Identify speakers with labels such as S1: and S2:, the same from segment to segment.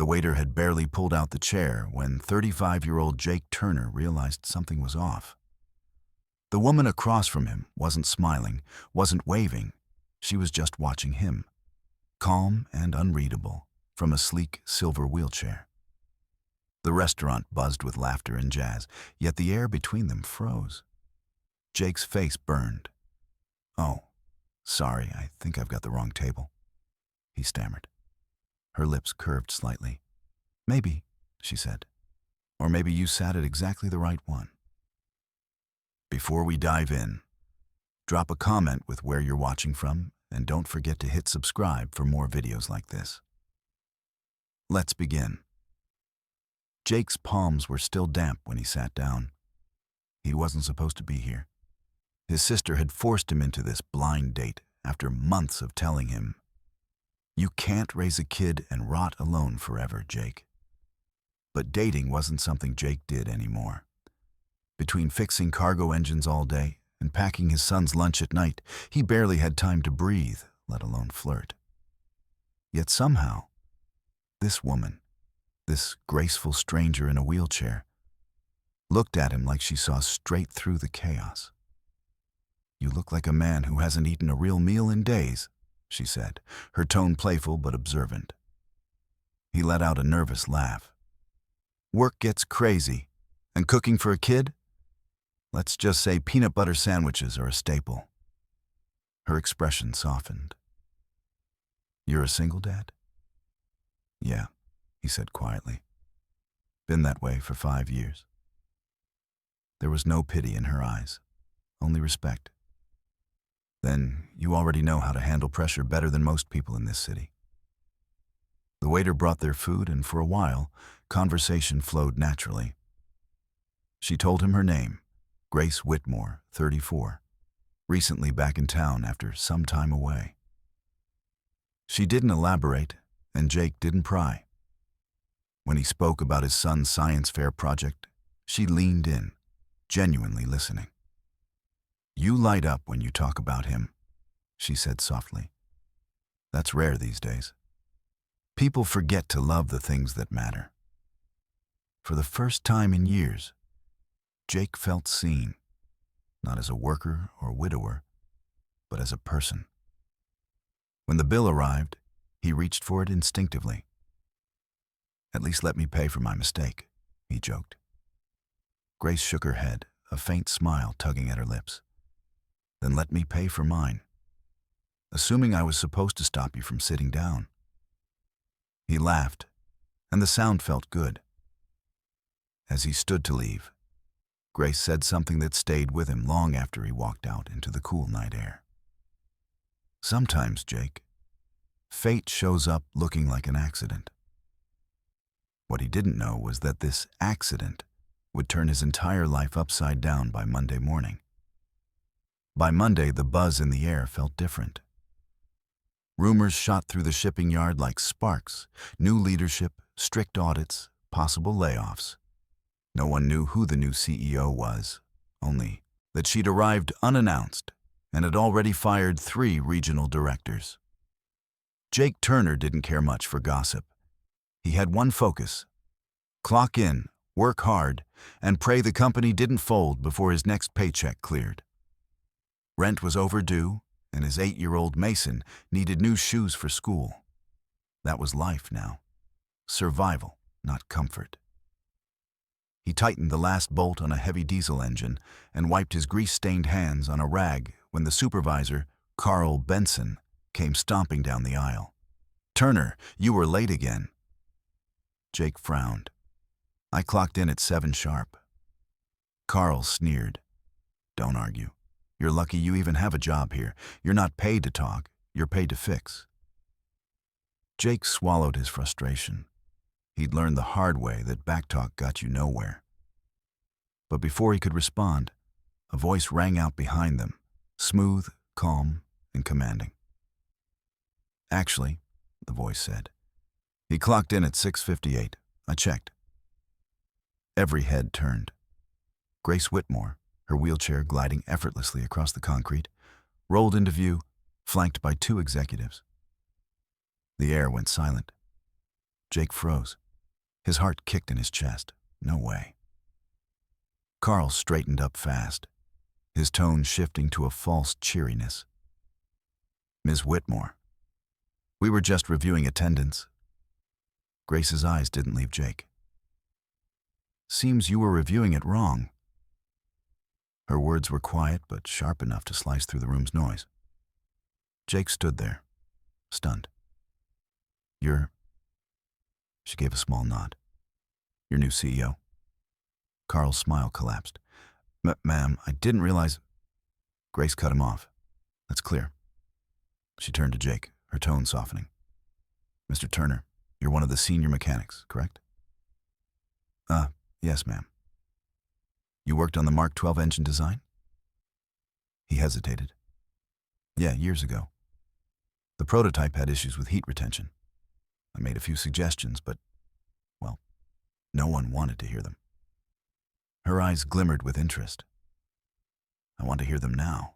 S1: The waiter had barely pulled out the chair when 35-year-old Jake Turner realized something was off. The woman across from him wasn't smiling, wasn't waving. She was just watching him, calm and unreadable, from a sleek silver wheelchair. The restaurant buzzed with laughter and jazz, yet the air between them froze. Jake's face burned. "Oh, sorry, I think I've got the wrong table," he stammered. Her lips curved slightly. "Maybe," she said. "Or maybe you sat at exactly the right one." Before we dive in, drop a comment with where you're watching from, and don't forget to hit subscribe for more videos like this. Let's begin. Jake's palms were still damp when he sat down. He wasn't supposed to be here. His sister had forced him into this blind date after months of telling him, "You can't raise a kid and rot alone forever, Jake." But dating wasn't something Jake did anymore. Between fixing cargo engines all day and packing his son's lunch at night, he barely had time to breathe, let alone flirt. Yet somehow, this woman, this graceful stranger in a wheelchair, looked at him like she saw straight through the chaos. "You look like a man who hasn't eaten a real meal in days," she said, her tone playful but observant. He let out a nervous laugh. "Work gets crazy, and cooking for a kid? Let's just say peanut butter sandwiches are a staple." Her expression softened. "You're a single dad?" "Yeah," he said quietly. "Been that way for 5 years." There was no pity in her eyes, only respect. "Then you already know how to handle pressure better than most people in this city." The waiter brought their food, and for a while, conversation flowed naturally. She told him her name, Grace Whitmore, 34, recently back in town after some time away. She didn't elaborate, and Jake didn't pry. When he spoke about his son's science fair project, she leaned in, genuinely listening. "You light up when you talk about him," she said softly. "That's rare these days. People forget to love the things that matter." For the first time in years, Jake felt seen, not as a worker or widower, but as a person. When the bill arrived, he reached for it instinctively. "At least let me pay for my mistake," he joked. Grace shook her head, a faint smile tugging at her lips. "Then let me pay for mine. Assuming I was supposed to stop you from sitting down." He laughed, and the sound felt good. As he stood to leave, Grace said something that stayed with him long after he walked out into the cool night air. "Sometimes, Jake, fate shows up looking like an accident." What he didn't know was that this accident would turn his entire life upside down by Monday morning. By Monday, the buzz in the air felt different. Rumors shot through the shipping yard like sparks: new leadership, strict audits, possible layoffs. No one knew who the new CEO was, only that she'd arrived unannounced and had already fired 3 regional directors. Jake Turner didn't care much for gossip. He had one focus: clock in, work hard, and pray the company didn't fold before his next paycheck cleared. Rent was overdue, and his 8-year-old Mason needed new shoes for school. That was life now. Survival, not comfort. He tightened the last bolt on a heavy diesel engine and wiped his grease-stained hands on a rag when the supervisor, Carl Benson, came stomping down the aisle. "Turner, you were late again." Jake frowned. "I clocked in at 7 sharp." Carl sneered. "Don't argue. You're lucky you even have a job here. You're not paid to talk, you're paid to fix." Jake swallowed his frustration. He'd learned the hard way that backtalk got you nowhere. But before he could respond, a voice rang out behind them, smooth, calm, and commanding. "Actually," the voice said, "he clocked in at 6:58. I checked." Every head turned. Grace Whitmore, her wheelchair gliding effortlessly across the concrete, rolled into view, flanked by 2 executives. The air went silent. Jake froze. His heart kicked in his chest. No way. Carl straightened up fast, his tone shifting to a false cheeriness. Ms. Whitmore, we were just reviewing attendance. Grace's eyes didn't leave Jake. Seems you were reviewing it wrong. Her words were quiet but sharp enough to slice through the room's noise. Jake stood there, stunned. You're... She gave a small nod. Your new CEO? Carl's smile collapsed. Ma'am, I didn't realize... Grace cut him off. That's clear. She turned to Jake, her tone softening. Mr. Turner, you're one of the senior mechanics, correct? Yes, ma'am. You worked on the Mark 12 engine design? He hesitated. Yeah, years ago. The prototype had issues with heat retention. I made a few suggestions, but, well, no one wanted to hear them. Her eyes glimmered with interest. I want to hear them now.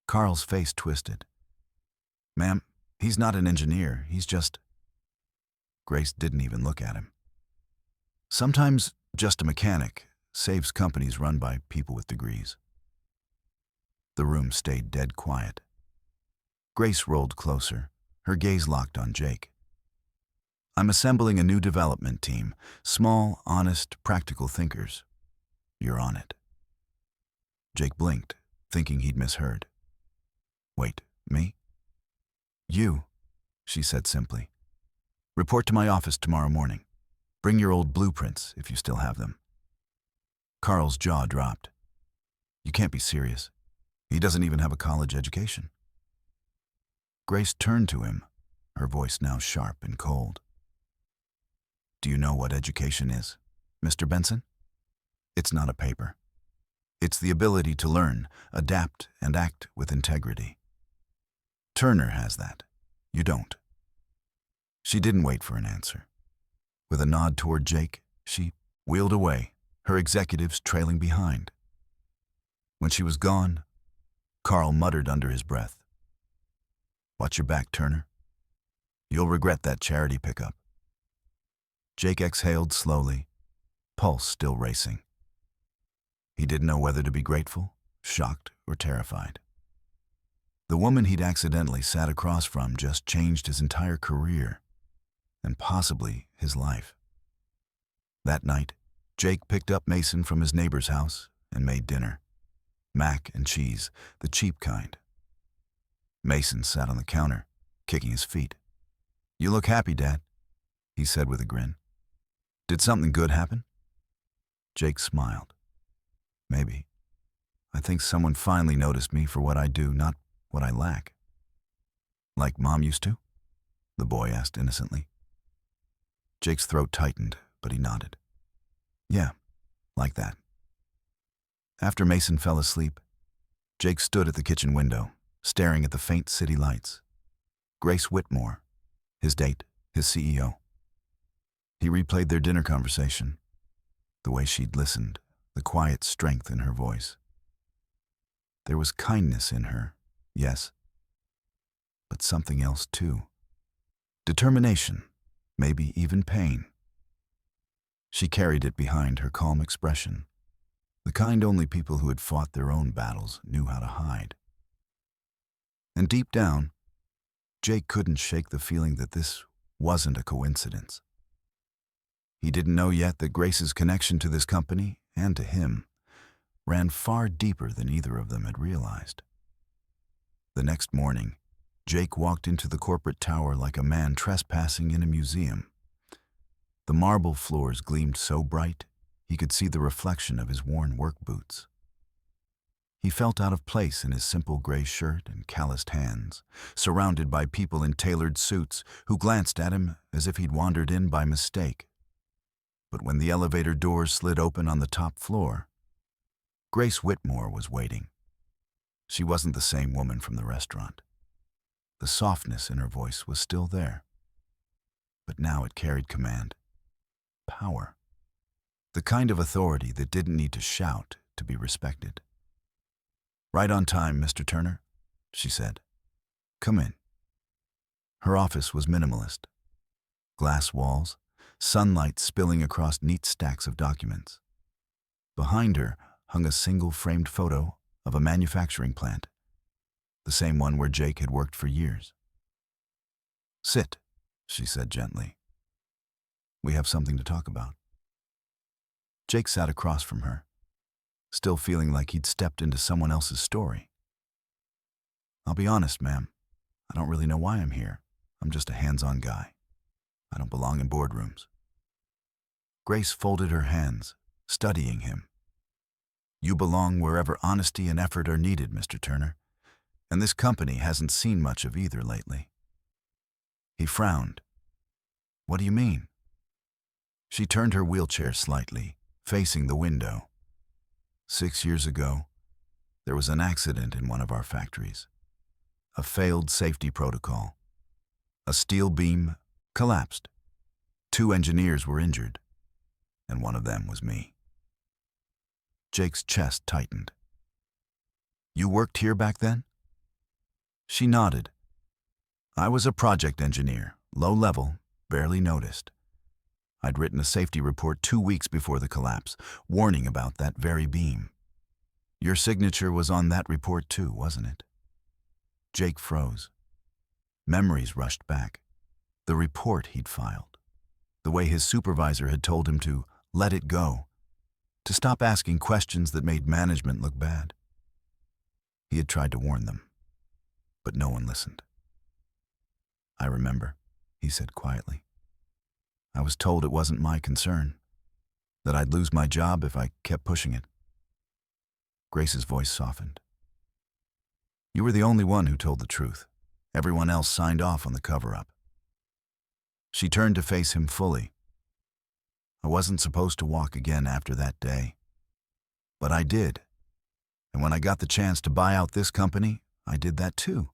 S1: Carl's face twisted. Ma'am, he's not an engineer, he's just... Grace didn't even look at him. Sometimes just a mechanic saves companies run by people with degrees. The room stayed dead quiet. Grace rolled closer, her gaze locked on Jake. I'm assembling a new development team, small, honest, practical thinkers. You're on it. Jake blinked, thinking he'd misheard. Wait, me? You, she said simply. Report to my office tomorrow morning. Bring your old blueprints, if you still have them. Carl's jaw dropped. You can't be serious. He doesn't even have a college education. Grace turned to him, her voice now sharp and cold. Do you know what education is, Mr. Benson? It's not a paper. It's the ability to learn, adapt, and act with integrity. Turner has that. You don't. She didn't wait for an answer. With a nod toward Jake, she wheeled away, her executives trailing behind. When she was gone, Carl muttered under his breath. Watch your back, Turner. You'll regret that charity pickup. Jake exhaled slowly, pulse still racing. He didn't know whether to be grateful, shocked, or terrified. The woman he'd accidentally sat across from just changed his entire career, and possibly his life. That night, Jake picked up Mason from his neighbor's house and made dinner. Mac and cheese, the cheap kind. Mason sat on the counter, kicking his feet. You look happy, Dad, he said with a grin. Did something good happen? Jake smiled. Maybe. I think someone finally noticed me for what I do, not what I lack. Like Mom used to? The boy asked innocently. Jake's throat tightened, but he nodded. Yeah, like that. After Mason fell asleep, Jake stood at the kitchen window, staring at the faint city lights. Grace Whitmore, his date, his CEO. He replayed their dinner conversation, the way she'd listened, the quiet strength in her voice. There was kindness in her, yes, but something else too. Determination, maybe even pain. She carried it behind her calm expression, the kind only people who had fought their own battles knew how to hide. And deep down, Jake couldn't shake the feeling that this wasn't a coincidence. He didn't know yet that Grace's connection to this company, and to him, ran far deeper than either of them had realized. The next morning, Jake walked into the corporate tower like a man trespassing in a museum. The marble floors gleamed so bright, he could see the reflection of his worn work boots. He felt out of place in his simple gray shirt and calloused hands, surrounded by people in tailored suits who glanced at him as if he'd wandered in by mistake. But when the elevator doors slid open on the top floor, Grace Whitmore was waiting. She wasn't the same woman from the restaurant. The softness in her voice was still there, but now it carried command, power, the kind of authority that didn't need to shout to be respected. Right on time, Mr. Turner, she said. Come in. Her office was minimalist. Glass walls, sunlight spilling across neat stacks of documents. Behind her hung a single framed photo of a manufacturing plant, the same one where Jake had worked for years. "Sit," she said gently. "We have something to talk about." Jake sat across from her, still feeling like he'd stepped into someone else's story. "I'll be honest, ma'am. I don't really know why I'm here. I'm just a hands-on guy. I don't belong in boardrooms." Grace folded her hands, studying him. "You belong wherever honesty and effort are needed, Mr. Turner, and this company hasn't seen much of either lately." He frowned. "What do you mean?" She turned her wheelchair slightly, facing the window. 6 years ago, there was an accident in one of our factories. A failed safety protocol. A steel beam collapsed. 2 engineers were injured, and one of them was me. Jake's chest tightened. "You worked here back then?" She nodded. "I was a project engineer, low level, barely noticed. I'd written a safety report 2 weeks before the collapse, warning about that very beam. Your signature was on that report too, wasn't it?" Jake froze. Memories rushed back. The report he'd filed. The way his supervisor had told him to let it go, to stop asking questions that made management look bad. He had tried to warn them, but no one listened. "I remember," he said quietly. "I was told it wasn't my concern, that I'd lose my job if I kept pushing it." Grace's voice softened. "You were the only one who told the truth. Everyone else signed off on the cover-up." She turned to face him fully. "I wasn't supposed to walk again after that day. But I did. And when I got the chance to buy out this company, I did that too."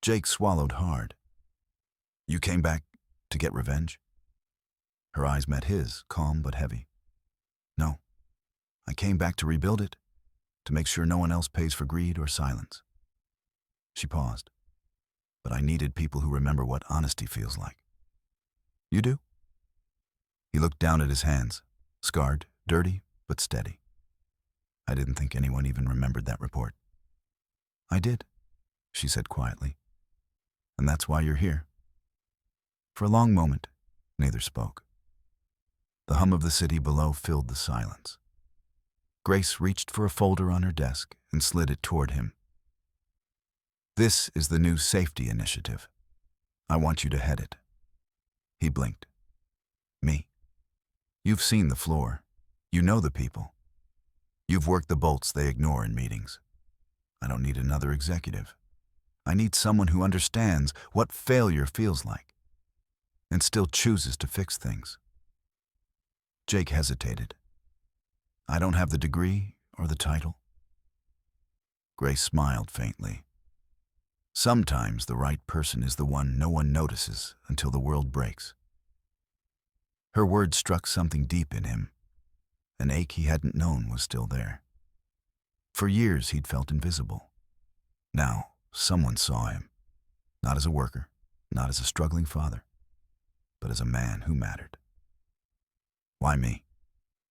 S1: Jake swallowed hard. "You came back to get revenge?" Her eyes met his, calm but heavy. "No. I came back to rebuild it, to make sure no one else pays for greed or silence." She paused. "But I needed people who remember what honesty feels like." "You do?" He looked down at his hands, scarred, dirty, but steady. "I didn't think anyone even remembered that report." "I did," she said quietly. "And that's why you're here." For a long moment, neither spoke. The hum of the city below filled the silence. Grace reached for a folder on her desk and slid it toward him. "This is the new safety initiative. I want you to head it." He blinked. "Me? You've seen the floor. You know the people. You've worked the bolts they ignore in meetings. I don't need another executive. I need someone who understands what failure feels like and still chooses to fix things." Jake hesitated. "I don't have the degree or the title." Grace smiled faintly. "Sometimes the right person is the one no one notices until the world breaks." Her words struck something deep in him. An ache he hadn't known was still there. For years he'd felt invisible. Now someone saw him, not as a worker, not as a struggling father, but as a man who mattered. "Why me?"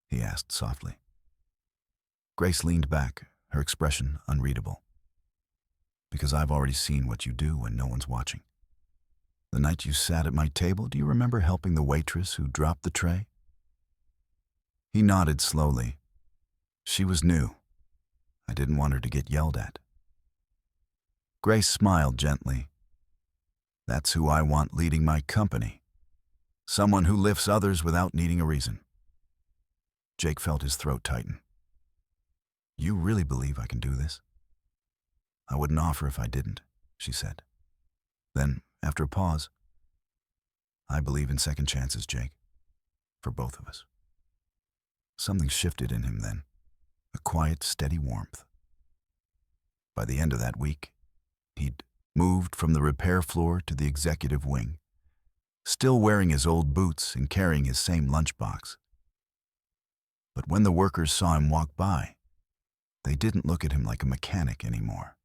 S1: he asked softly. Grace leaned back, her expression unreadable. "Because I've already seen what you do when no one's watching. The night you sat at my table, do you remember helping the waitress who dropped the tray?" He nodded slowly. "She was new. I didn't want her to get yelled at." Grace smiled gently. "That's who I want leading my company. Someone who lifts others without needing a reason." Jake felt his throat tighten. "You really believe I can do this?" "I wouldn't offer if I didn't," she said. Then, after a pause, "I believe in second chances, Jake. For both of us." Something shifted in him then, a quiet, steady warmth. By the end of that week, he'd moved from the repair floor to the executive wing, still wearing his old boots and carrying his same lunchbox. But when the workers saw him walk by, they didn't look at him like a mechanic anymore.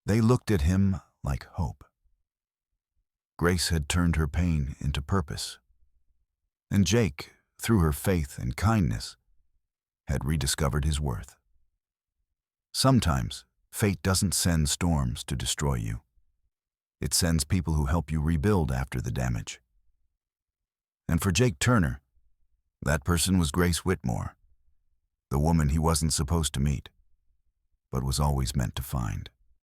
S1: They looked at him like hope. Grace had turned her pain into purpose. And Jake, through her faith and kindness, had rediscovered his worth. Sometimes, fate doesn't send storms to destroy you. It sends people who help you rebuild after the damage. And for Jake Turner, that person was Grace Whitmore, the woman he wasn't supposed to meet, but was always meant to find.